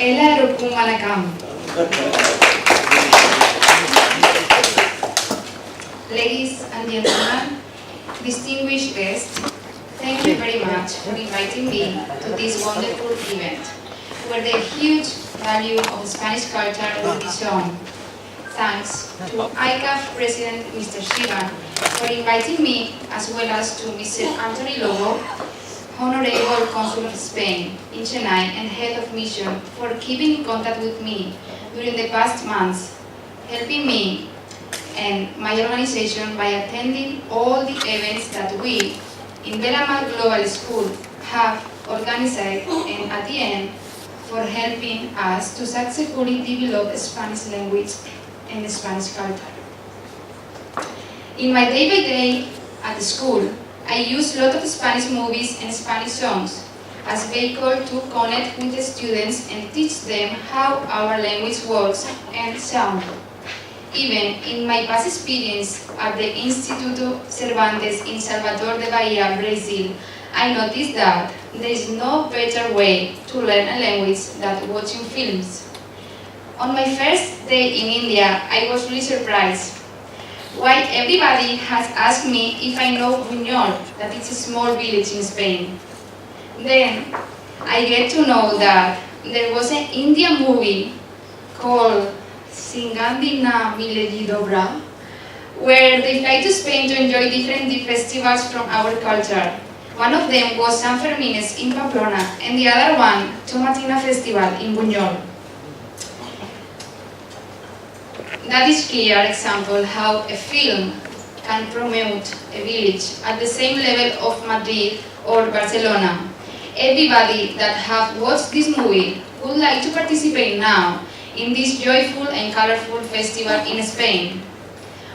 எல்லாருக்கும் வணக்கம். Ladies and gentlemen, distinguished guests, thank you very much for inviting me to this wonderful event, where the huge value of Spanish culture will be shown. Thanks to ICAF President Mr. Shivan for inviting me, as well as to Mr. Anthony Lobo, Honorable Consul of Spain in Chennai and Head of Mission, for keeping in contact with me during the past months, helping me and my organization by attending all the events that we in Belamar Global School have organized, and at the end, for helping us to successfully develop Spanish language and Spanish culture. In my day-by-day at the school, I use a lot of Spanish movies and Spanish songs as vehicle to connect with the students and teach them how our language works and sound. Even in my past experience at the Instituto Cervantes in Salvador de Bahia, Brazil, I noticed that there is no better way to learn a language than watching films. On my first day in India, I was really surprised why everybody has asked me if I know Buñol, that it's a small village in Spain. Then I get to know that there was an Indian movie called Singandina Milegi Dobra, where they fly to Spain to enjoy different festivals from our culture. One of them was San Fermines in Pamplona, and the other one, Tomatina Festival in Buñol. That is clear example how a film can promote a village at the same level of Madrid or Barcelona. Everybody that have watched this movie would like to participate now in this joyful and colorful festival in Spain.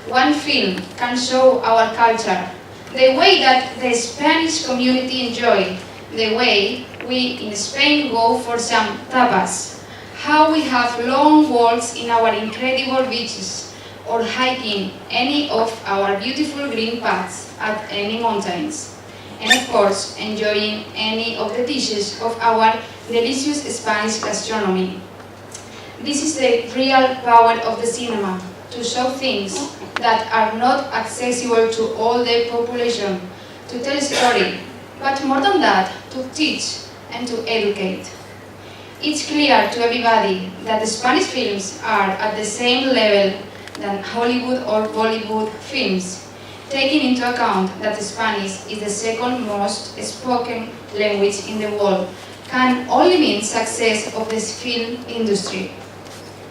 One film can show our culture, the way that the Spanish community enjoy, the way we in Spain go for some tapas, how we have long walks in our incredible beaches, or hiking any of our beautiful green paths at any mountains, and of course enjoying any of the dishes of our delicious Spanish gastronomy. This is the real power of the cinema, to show things that are not accessible to all the population, to tell a story, but more than that, to teach and to educate. It's clear to everybody that the Spanish films are at the same level than Hollywood or Bollywood films, taking into account that Spanish is the second most spoken language in the world, can only mean success of this film industry.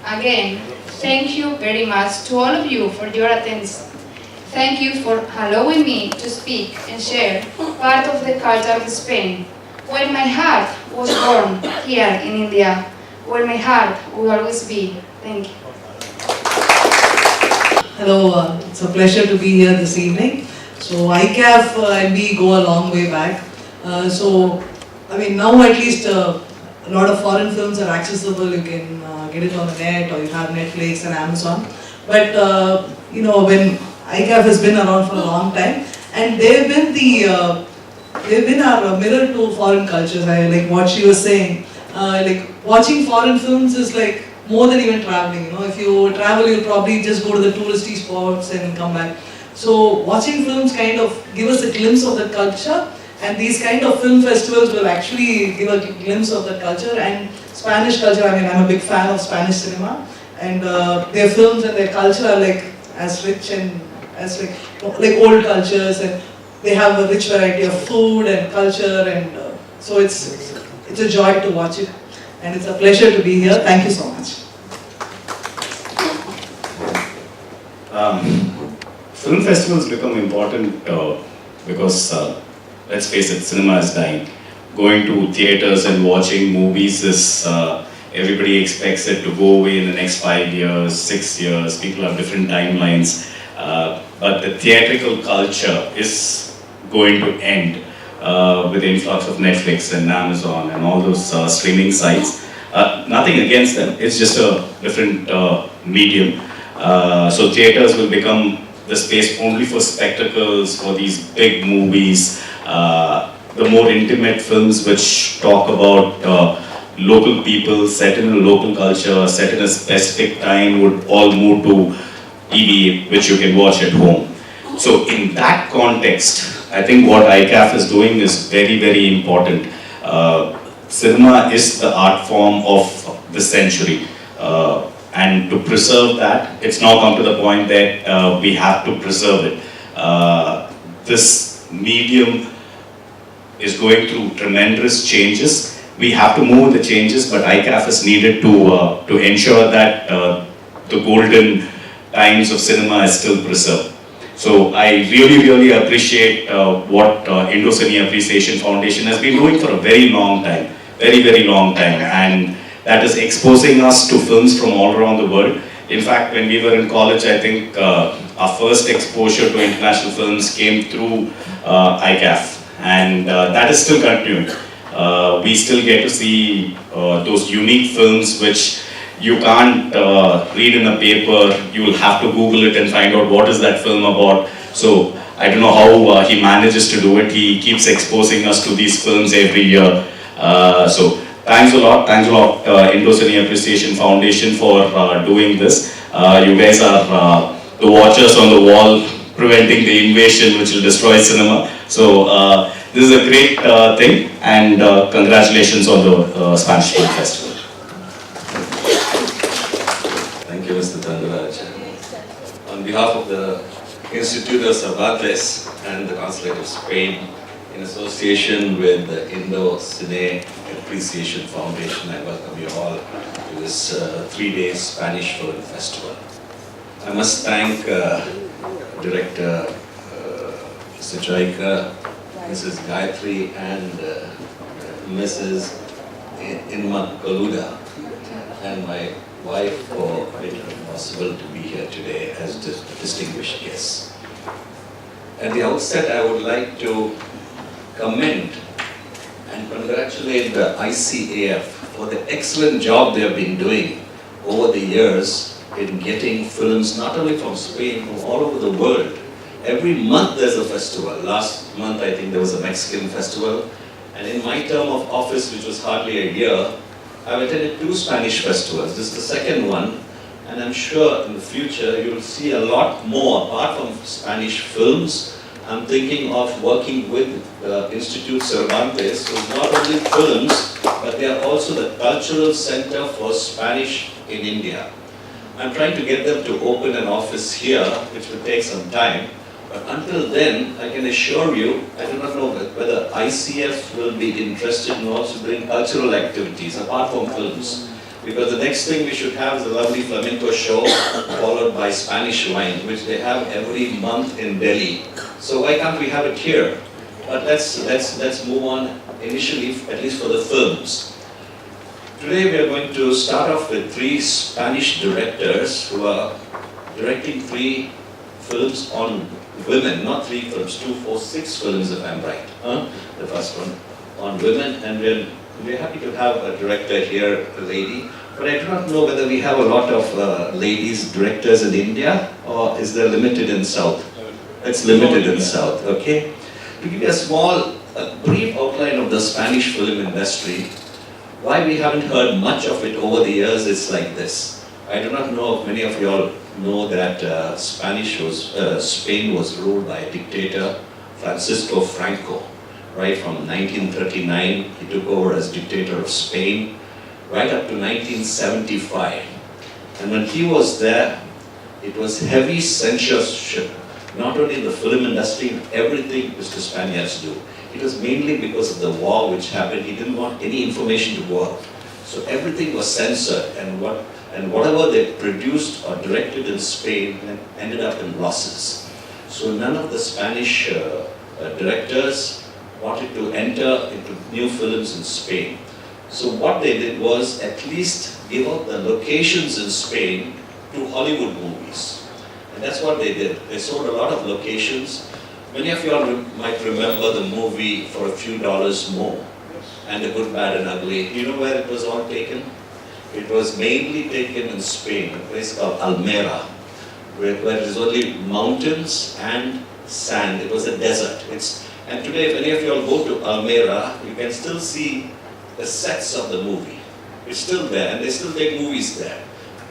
Again, thank you very much to all of you for your attendance. Thank you for allowing me to speak and share part of the culture of Spain, where my heart was born, here in India, where my heart will always be. Thank you. Hello, it's a pleasure to be here this evening. So ICAF and we go a long way back. Now at least a lot of foreign films are accessible. You can get it on the net, or you have Netflix and Amazon. But when ICAF has been around for a long time, and they've been our mirror to foreign cultures. I like what she was saying. Like watching foreign films is like more than even traveling. If you travel, you'll probably just go to the touristy spots and come back. So watching films kind of give us a glimpse of the culture, And these kind of film festivals will actually give a glimpse of that culture. And Spanish culture, I mean, I'm a big fan of Spanish cinema. And their films and their culture are like as rich and as like old cultures, and they have a rich variety of food and culture, and so it's a joy to watch it, and it's a pleasure to be here. Thank you so much. Film festivals become important because, let's face it, cinema is dying. Going to theaters and watching movies is, everybody expects it to go away in the next 5 years, 6 years. People have different timelines. But the theatrical culture is going to end with the influx of Netflix and Amazon and all those streaming sites. Nothing against them, it's just a different medium. So theaters will become the space only for spectacles, for these big movies, the more intimate films which talk about local people, set in a local culture, set in a specific time, would all move to TV, which you can watch at home. So in that context, I think what ICAF is doing is very, very important. Cinema is the art form of the century. And to preserve that, it's now come to the point that we have to preserve it. This medium is going through tremendous changes. We have to move with the changes, but ICAF is needed to ensure that the golden times of cinema is still preserved. So I really, really appreciate what Indo-Cine Appreciation Foundation has been doing for a very long time, very, very long time, and that is exposing us to films from all around the world. In fact, when we were in college, I think our first exposure to international films came through ICAF, and that is still continuing. We still get to see those unique films which you can't read in a paper. You will have to Google it and find out what is that film about. So I don't know how he manages to do it. He keeps exposing us to these films every year. So thanks a lot, Indo-Cine Appreciation Foundation for doing this. You guys are the watchers on the wall, preventing the invasion which will destroy cinema. So this is a great thing, and congratulations on the Spanish Film Festival. Thank you, Mr. Tangaraj. On behalf of the Institute of Cervantes and the Consulate of Spain, in association with the Indo-Cine Appreciation Foundation, I welcome you all to this 3-day Spanish Film Festival. I must thank Director Mr. Jaika, Mrs. Gayatri, and Mrs. Inma Kaluda, and my wife for making it possible to be here today as distinguished guests. At the outset, I would like to commend and congratulate the ICAF for the excellent job they have been doing over the years in getting films not only from Spain, from all over the world. Every month there's a festival. Last month I think there was a Mexican festival, and in my term of office, which was hardly a year, I've attended 2 Spanish festivals. This is the second one, and I'm sure in the future you will see a lot more apart from Spanish films. I'm thinking of working with the Institute Cervantes, so not only films, but they are also the cultural center for Spanish in India. I'm trying to get them to open an office here, which will take some time. But until then, I can assure you, I do not know whether ICF will be interested in also doing cultural activities apart from films. Because the next thing we should have is a lovely flamenco show followed by Spanish wine, which they have every month in Delhi. So why can't we have it here? But let's move on initially, at least for the films. Today we are going to start off with 3 Spanish directors who are directing 3 films on women, not 3 films, 2, 4, 6 films if I'm right. The first one on women, and we're happy to have a director here, a lady. But I do not know whether we have a lot of ladies directors in India, or is there limited in South? It's limited in South, okay? To give you a brief outline of the Spanish film industry, why we haven't heard much of it over the years is like this. I do not know if many of you all know that Spain was ruled by a dictator, Francisco Franco. right from 1939, he took over as dictator of Spain, right up to 1975. And when he was there, it was heavy censorship, not only in the film industry, everything Mr. Spaniards do. It was mainly because of the war which happened. He didn't want any information to go out. So everything was censored, and whatever they produced or directed in Spain ended up in losses. So none of the Spanish directors wanted to enter into new films in Spain. So what they did was at least give out the locations in Spain to Hollywood movies. And that's what they did. They sold a lot of locations. Many of you all might remember the movie For a Few Dollars More and The Good, Bad and Ugly. You know where it was all taken? It was mainly taken in Spain, a place called Almera, where it is only mountains and sand. It was a desert. And today, if any of you all go to Almera, you can still see the sets of the movie. It's still there, and they still take movies there.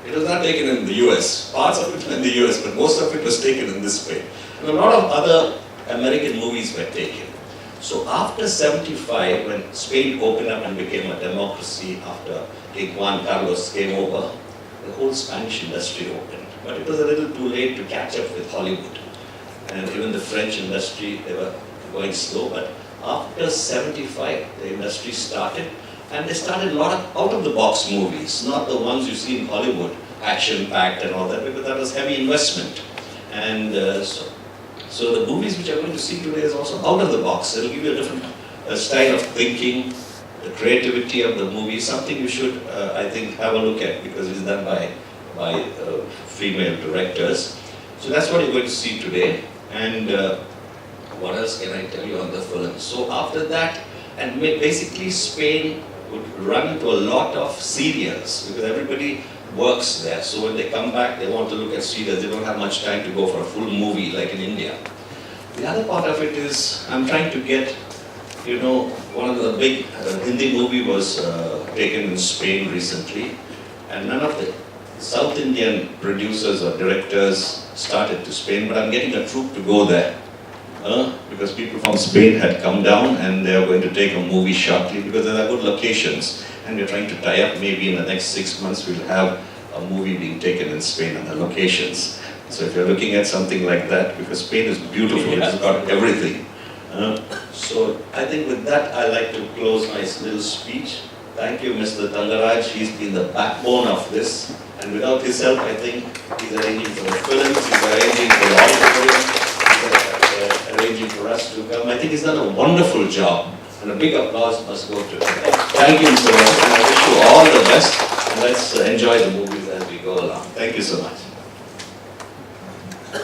It was not taken in the US. Parts of it were in the US, but most of it was taken in this Spain. And a lot of other American movies were taken. So after 75, when Spain opened up and became a democracy after King Juan Carlos came over, the whole Spanish industry opened. But it was a little too late to catch up with Hollywood. And even the French industry, they were going slow. But after 75, the industry started, and they started a lot of out-of-the-box movies, not the ones you see in Hollywood, action-packed and all that, because that was heavy investment. And so the movies which you're going to see today is also out of the box. It'll give you a different style of thinking, the creativity of the movie, something you should, I think, have a look at, because it's done by female directors. So that's what you're going to see today. And what else can I tell you on the film? So after that, and basically Spain would run into a lot of serials, because everybody works there. So when they come back, they want to look at serials. They don't have much time to go for a full movie like in India. The other part of it is, I'm trying to get, one of the big Hindi movie was taken in Spain recently, and none of the South Indian producers or directors started to Spain, but I'm getting a troupe to go there. Because people from Spain had come down and they are going to take a movie shortly, because there are good locations, and we're trying to tie up. Maybe in the next 6 months we'll have a movie being taken in Spain and the locations. So if you're looking at something like that, because Spain is beautiful, it's got everything. So I think with that I'd like to close my little speech. Thank you, Mr. Tangaraj. He's been the backbone of this, and without his help, I think he's arranging for the films, he's arranging for the auditorium, arranging for us to come. I think he's done a wonderful job, and a big applause must go to him. Thank you, Mr. Ross, and I wish you all the best, and let's enjoy the movies as we go along. Thank you so much.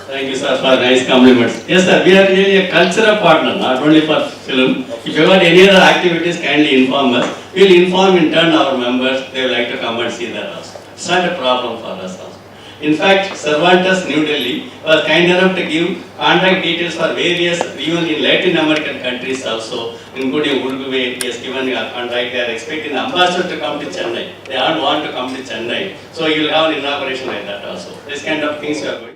Thank you, sir, for nice compliments. Yes, sir, we are really a cultural partner, not only for film. If you got any other activities, kindly inform us. We will inform in turn our members. They would like to come and see that also. It's not a problem for us also. In fact, Cervantes, New Delhi, was kind enough to give contact details for various, even in Latin American countries also, including Uruguay. He has given a contact. They are expecting the ambassador to come to Chennai. They all want to come to Chennai. So you will have an inauguration like that also. This kind of things we are going.